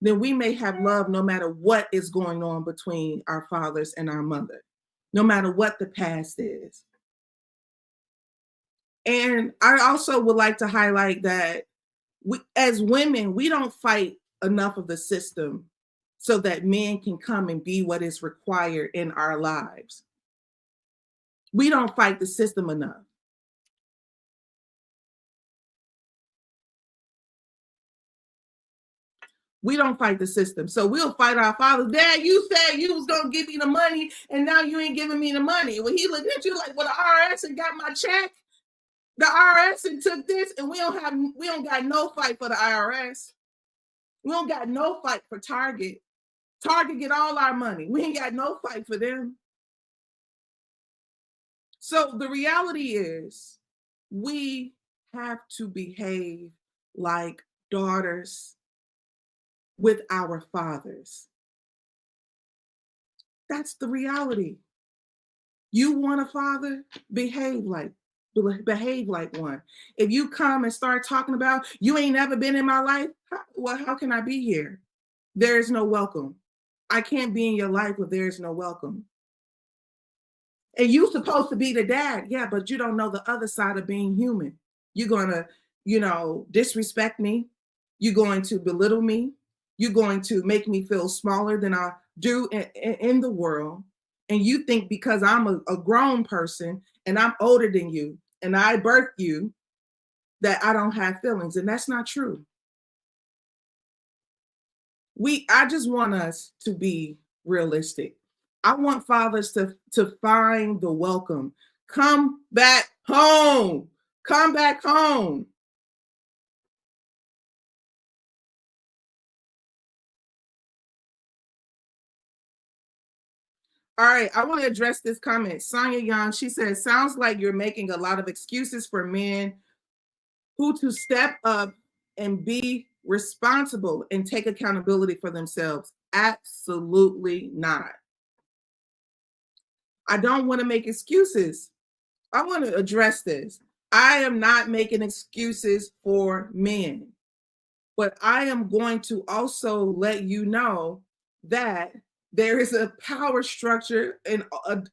then we may have love no matter what is going on between our fathers and our mother, no matter what the past is. And I also would like to highlight that we, as women, we don't fight enough of the system so that men can come and be what is required in our lives. We don't fight the system enough. We don't fight the system. So we'll fight our fathers. Dad, you said you was gonna give me the money, and now you ain't giving me the money. When he looked at you like, well, the IRS and got my check. The IRS and took this, and we don't got no fight for the IRS. We don't got no fight for Target. Target get all our money. We ain't got no fight for them. So the reality is we have to behave like daughters with our fathers. That's the reality. You want a father? Behave like one. If you come and start talking about you ain't never been in my life, how can I be here? There is no welcome. I can't be in your life if there is no welcome. And you supposed to be the dad, yeah, but you don't know the other side of being human. You're gonna, disrespect me. You're going to belittle me. You're going to make me feel smaller than I do in the world. And you think because I'm a grown person and I'm older than you and I birthed you that I don't have feelings. And that's not true. I just want us to be realistic. I want fathers to find the welcome. Come back home. Come back home. All right, I want to address this comment. Sonia Young, she says, sounds like you're making a lot of excuses for men who to step up and be responsible and take accountability for themselves. Absolutely not. I don't want to make excuses. I want to address this. I am not making excuses for men, but I am going to also let you know that there is a power structure and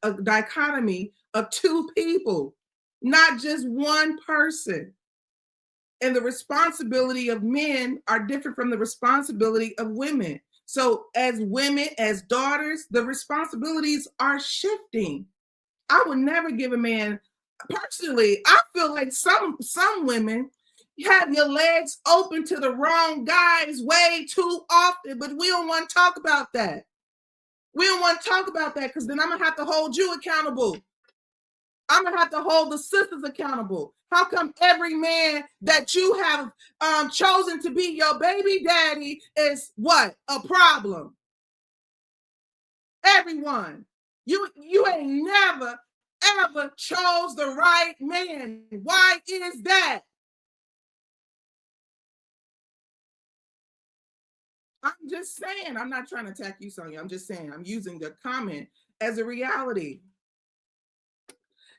a dichotomy of two people, not just one person. And the responsibility of men are different from the responsibility of women. So as women, as daughters, the responsibilities are shifting. I would never give a man, personally, I feel like some women have your legs open to the wrong guys way too often, but we don't want to talk about that. We don't want to talk about that because then I'm gonna have to hold you accountable. I'm gonna have to hold the sisters accountable. How come every man that you have chosen to be your baby daddy is what? A problem? Everyone. You ain't never ever chose the right man. Why is that? I'm just saying, I'm not trying to attack you, Sonia. I'm just saying, I'm using the comment as a reality.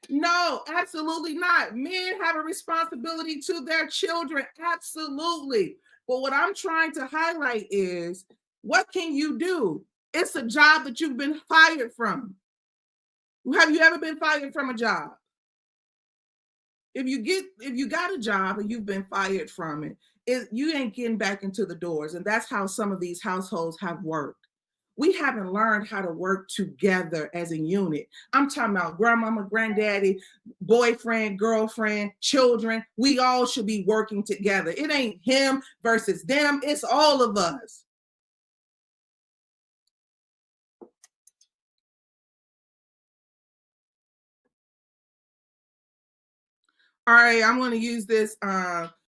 No, absolutely not. Men have a responsibility to their children. Absolutely. But what I'm trying to highlight is what can you do? It's a job that you've been fired from. Have you ever been fired from a job? If you got a job and you've been fired from it, you ain't getting back into the doors. And that's how some of these households have worked. We haven't learned how to work together as a unit. I'm talking about grandmama, granddaddy, boyfriend, girlfriend, children. We all should be working together. It ain't him versus them. It's all of us. All right, I'm going to use this